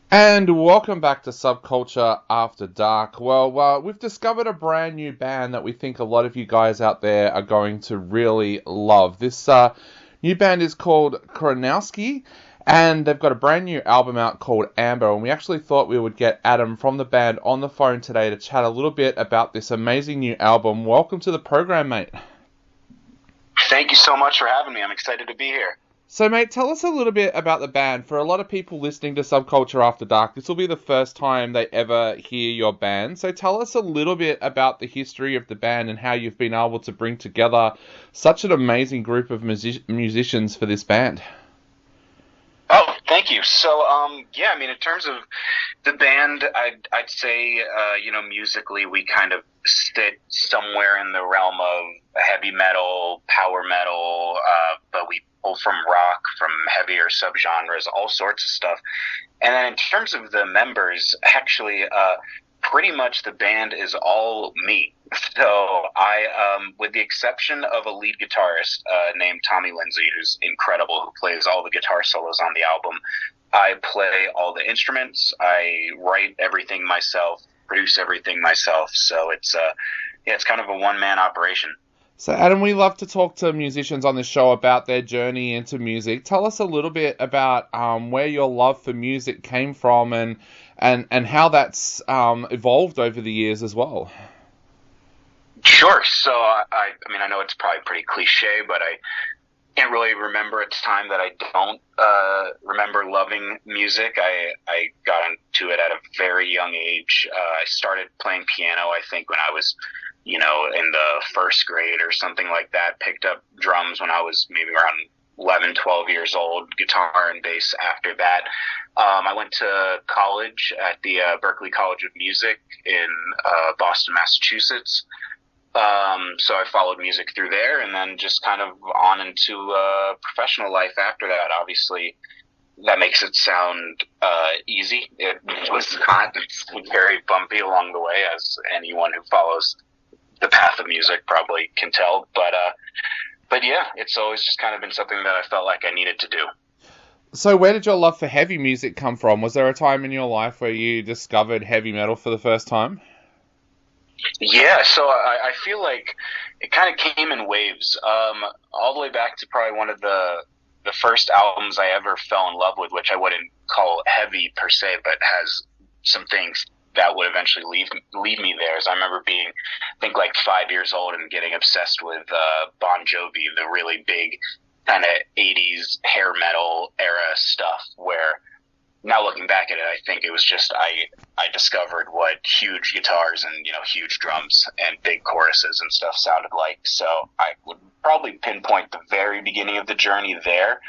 And welcome back to Subculture After Dark. Well, we've discovered a brand new band that we think a lot of you guys out there are going to really love. This new band is called Kronowski, and they've got a brand new album out called Amber, and we actually thought we would get Adam from the band on the phone today to chat a little bit about this amazing new album. Welcome to the program, mate. Thank you so much for having me. I'm excited to be here. So, mate, tell us a little bit about the band. For a lot of people listening to Subculture After Dark, this will be the first time they ever hear your band. So tell us a little bit about the history of the band and how you've been able to bring together such an amazing group of musicians for this band. Oh, thank you. So, yeah, I mean, in terms of the band, I'd say, musically, we kind of sit somewhere in the realm of heavy metal, power metal, but we pull from rock, from heavier subgenres, all sorts of stuff. And then in terms of the members, actually, pretty much the band is all me. So with the exception of a lead guitarist named Tommy Lindsay, who's incredible, who plays all the guitar solos on the album, I play all the instruments. I write everything myself, produce everything myself. So it's kind of a one-man operation. So, Adam, we love to talk to musicians on this show about their journey into music. Tell us a little bit about where your love for music came from and how that's evolved over the years as well. Sure. So, I mean, I know it's probably pretty cliche, but I can't really remember a time that I don't remember loving music. I got into it at a very young age. I started playing piano, I think, when I was in the first grade or something like that. Picked up drums when I was maybe around 11, 12 years old, guitar and bass after that. I went to college at the Berklee College of Music in Boston, Massachusetts. So I followed music through there and then just kind of on into professional life after that. Obviously, that makes it sound easy. It was not. It's very bumpy along the way, as anyone who follows the path of music probably can tell. But yeah, it's always just kind of been something that I felt like I needed to do. So where did your love for heavy music come from? Was there a time in your life where you discovered heavy metal for the first time? Yeah, so I feel like it kind of came in waves. All the way back to probably one of the first albums I ever fell in love with, which I wouldn't call heavy per se, but has some things that would eventually lead me there. As I remember being, I think, like 5 years old and getting obsessed with Bon Jovi, the really big kind of 80s hair metal era stuff, where now looking back at it, I think it was just I discovered what huge guitars and huge drums and big choruses and stuff sounded like. So I would probably pinpoint the very beginning of the journey there.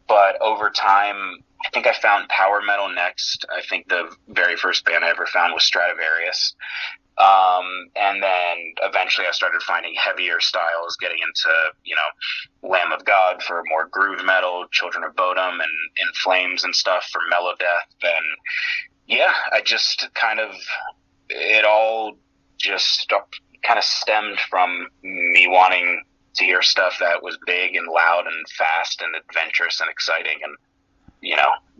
But over time, I think I found power metal next. I think the very first band I ever found was Stratovarius. And then eventually I started finding heavier styles, getting into, Lamb of God for more groove metal, Children of Bodom and In Flames and stuff for Melodeath. And yeah, it all just kind of stemmed from me wanting to hear stuff that was big and loud and fast and adventurous and exciting. And,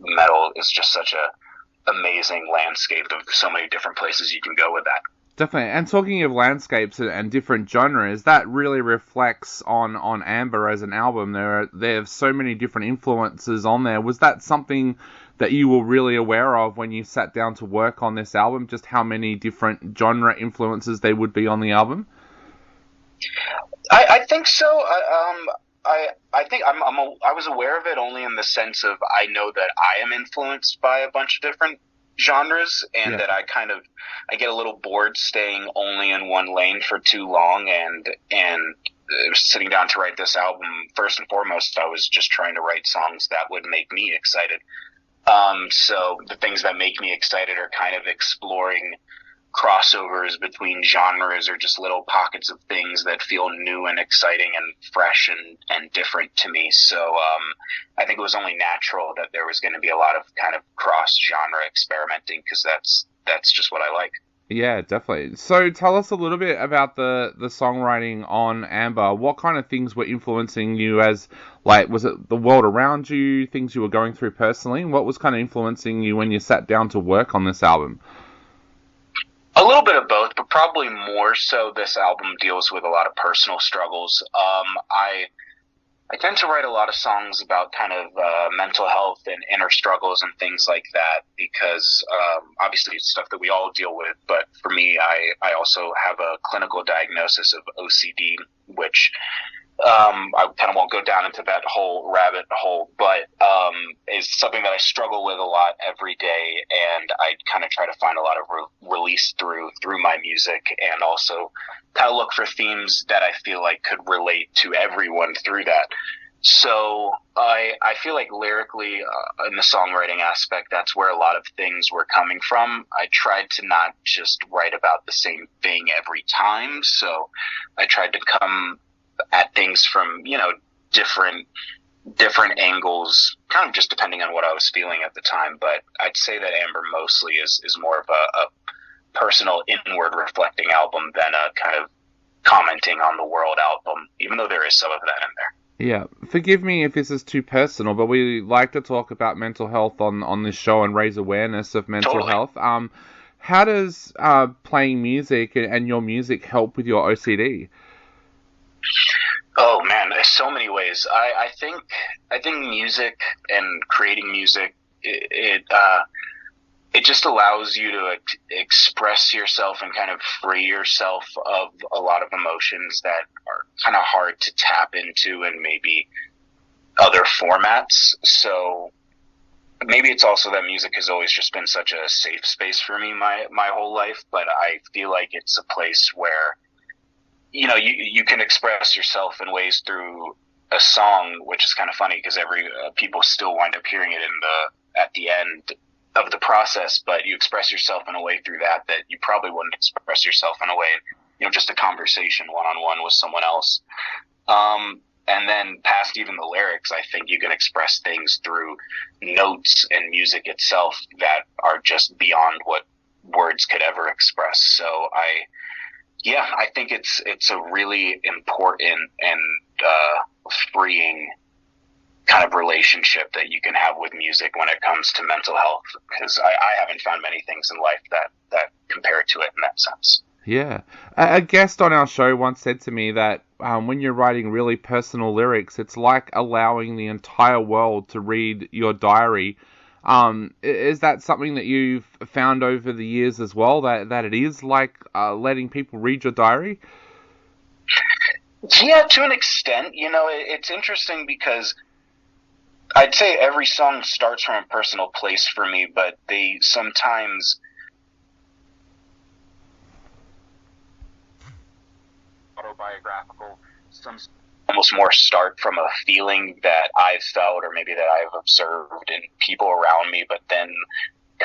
metal is just such a amazing landscape of so many different places you can go with that. Definitely. And talking of landscapes and different genres, that really reflects on Amber as an album. There's so many different influences on there. Was that something that you were really aware of when you sat down to work on this album, just how many different genre influences there would be on the album? I think so. I think I was aware of it only in the sense of I know that I am influenced by a bunch of different genres, and that I get a little bored staying only in one lane for too long, and sitting down to write this album, first and foremost, I was just trying to write songs that would make me excited. So the things that make me excited are kind of exploring crossovers between genres or just little pockets of things that feel new and exciting and fresh and different to me. So I think it was only natural that there was going to be a lot of kind of cross-genre experimenting, because that's just what I like. Yeah, definitely. So tell us a little bit about the songwriting on Amber. What kind of things were influencing you as, like, was it the world around you, things you were going through personally? What was kind of influencing you when you sat down to work on this album? A little bit of both, but probably more so this album deals with a lot of personal struggles. I tend to write a lot of songs about kind of mental health and inner struggles and things like that because obviously it's stuff that we all deal with. But for me, I also have a clinical diagnosis of OCD, which I kind of won't go down into that whole rabbit hole, but is something that I struggle with a lot every day, and I kind of try to find a lot of release through my music, and also kind of look for themes that I feel like could relate to everyone through that. So I feel like lyrically, in the songwriting aspect, that's where a lot of things were coming from. I tried to not just write about the same thing every time, so I tried to come at things from, different angles, kind of just depending on what I was feeling at the time. But I'd say that Amber mostly is more of a personal, inward reflecting album than a kind of commenting on the world album, even though there is some of that in there. Yeah, forgive me if this is too personal, but we like to talk about mental health on this show and raise awareness of mental Totally. health. How does playing music and your music help with your OCD? Oh man, there's so many ways. I think music and creating music it just allows you to express yourself and kind of free yourself of a lot of emotions that are kind of hard to tap into in maybe other formats. So maybe it's also that music has always just been such a safe space for me my whole life, but I feel like it's a place where you can express yourself in ways through a song, which is kind of funny because people still wind up hearing it at the end of the process, but you express yourself in a way through that you probably wouldn't express yourself in a way, just a conversation one-on-one with someone else. And then past even the lyrics, I think you can express things through notes and music itself that are just beyond what words could ever express. So I think it's a really important and freeing kind of relationship that you can have with music when it comes to mental health, because I haven't found many things in life that compare to it in that sense. Yeah. A guest on our show once said to me that when you're writing really personal lyrics, it's like allowing the entire world to read your diary. Is that something that you've found over the years as well, that it is like letting people read your diary? Yeah, to an extent. It's interesting because I'd say every song starts from a personal place for me, but they sometimes autobiographical, some almost more start from a feeling that I've felt or maybe that I've observed in people around me, but then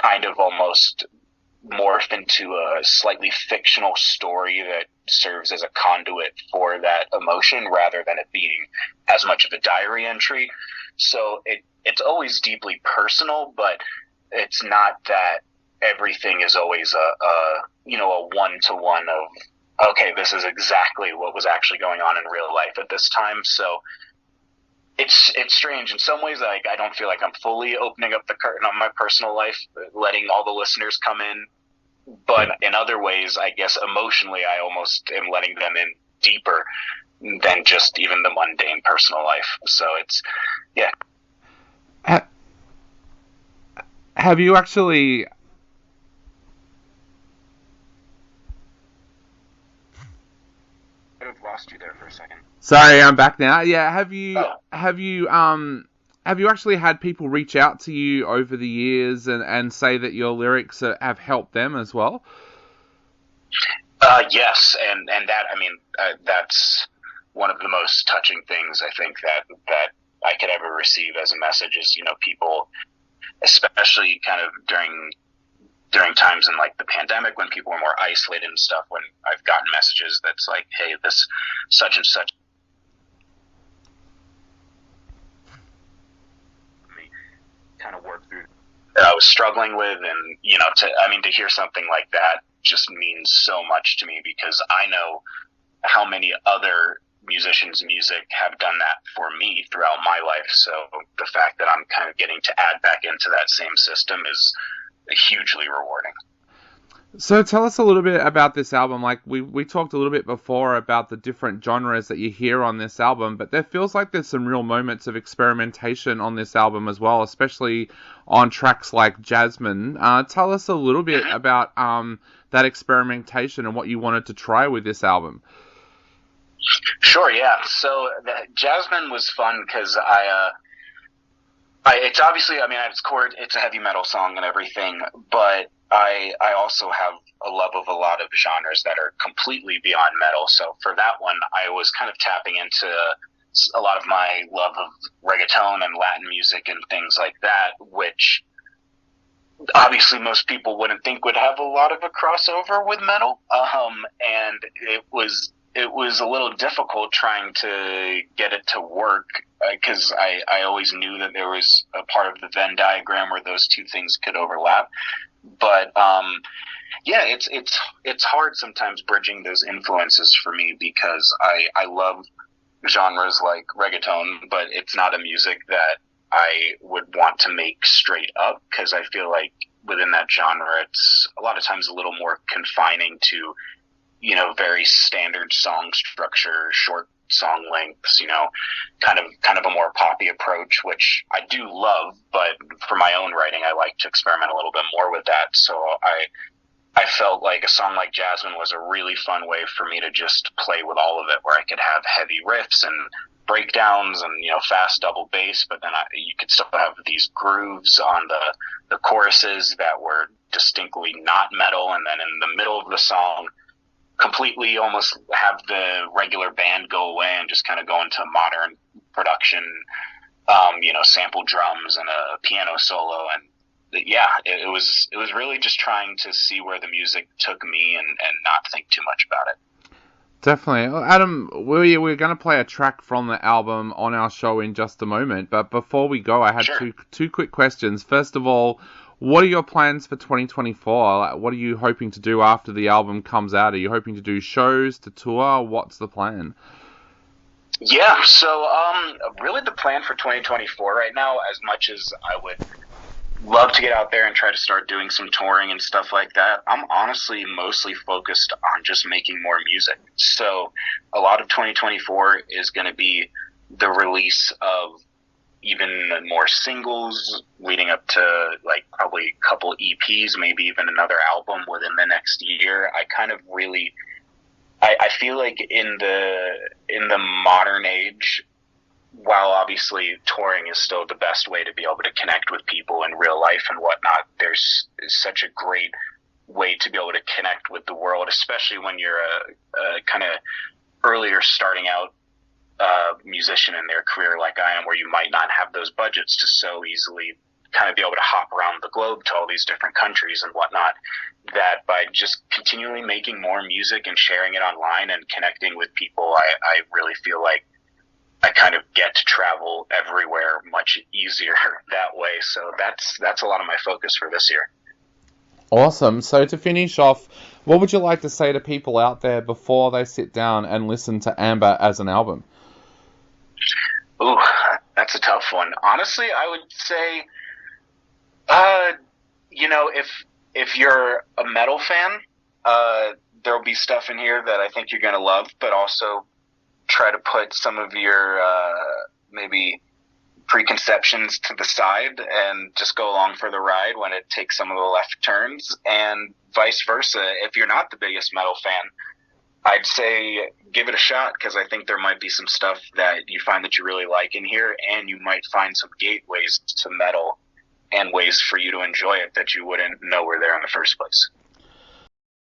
kind of almost morph into a slightly fictional story that serves as a conduit for that emotion rather than it being as much of a diary entry. So it's always deeply personal, but it's not that everything is always a one-to-one of, okay, this is exactly what was actually going on in real life at this time. So it's strange in some ways. I don't feel like I'm fully opening up the curtain on my personal life, letting all the listeners come in. But in other ways, I guess emotionally, I almost am letting them in deeper than just even the mundane personal life. So yeah. Have you actually? I've lost you there for a second. Sorry, I'm back now. Yeah, have you actually had people reach out to you over the years and say that your lyrics have helped them as well? Yes, and that, I mean, that's one of the most touching things I think that I could ever receive as a message is, people, especially kind of during times in like the pandemic when people were more isolated and stuff, when I've gotten messages that's like, hey, this such and such kind of work through that I was struggling with, and to hear something like that just means so much to me because I know how many other musicians' music have done that for me throughout my life. So the fact that I'm kind of getting to add back into that same system is hugely rewarding. So tell us a little bit about this album. Like we talked a little bit before about the different genres that you hear on this album, but there feels like there's some real moments of experimentation on this album as well, especially on tracks like Jasmine. Tell us a little bit about that experimentation and what you wanted to try with this album. Sure, yeah. So Jasmine was fun because it's obviously, I mean, it's a heavy metal song and everything, but I also have a love of a lot of genres that are completely beyond metal. So for that one, I was kind of tapping into a lot of my love of reggaeton and Latin music and things like that, which obviously most people wouldn't think would have a lot of a crossover with metal. And it was a little difficult trying to get it to work because I always knew that there was a part of the Venn diagram where those two things could overlap. But yeah, it's hard sometimes bridging those influences for me because I love genres like reggaeton, but it's not a music that I would want to make straight up because I feel like within that genre, it's a lot of times a little more confining to, you know, very standard song structure, short song lengths, you know, kind of a more poppy approach, which I do love, but for my own writing, I like to experiment a little bit more with that. So I felt like a song like Jasmine was a really fun way for me to just play with all of it, where I could have heavy riffs and breakdowns and, you know, fast double bass, but then you could still have these grooves on the choruses that were distinctly not metal, and then in the middle of the song, completely almost have the regular band go away and just kind of go into modern production, you know, sample drums and a piano solo. And yeah, it was really just trying to see where the music took me and not think too much about it. Definitely. Adam, we're going to play a track from the album on our show in just a moment, but before we go, I had two quick questions. First of all, what are your plans for 2024? What are you hoping to do after the album comes out? Are you hoping to do shows, to tour? What's the plan? Yeah, so really the plan for 2024 right now, as much as I would love to get out there and try to start doing some touring and stuff like that, I'm honestly mostly focused on just making more music. So a lot of 2024 is going to be the release of even more singles leading up to like probably a couple EPs, maybe even another album within the next year. I feel like in the modern age, while obviously touring is still the best way to be able to connect with people in real life and whatnot, there's such a great way to be able to connect with the world, especially when you're a kind of earlier starting out musician in their career like I am, where you might not have those budgets to so easily kind of be able to hop around the globe to all these different countries and whatnot, that by just continually making more music and sharing it online and connecting with people, I really feel like I kind of get to travel everywhere much easier that way. So that's a lot of my focus for this year. Awesome. So to finish off, what would you like to say to people out there before they sit down and listen to Amber as an album? Ooh, that's a tough one. Honestly, I would say, you know, if you're a metal fan, there'll be stuff in here that I think you're going to love, but also try to put some of your maybe preconceptions to the side and just go along for the ride when it takes some of the left turns, and vice versa. If you're not the biggest metal fan, I'd say give it a shot, because I think there might be some stuff that you find that you really like in here, and you might find some gateways to metal and ways for you to enjoy it that you wouldn't know were there in the first place.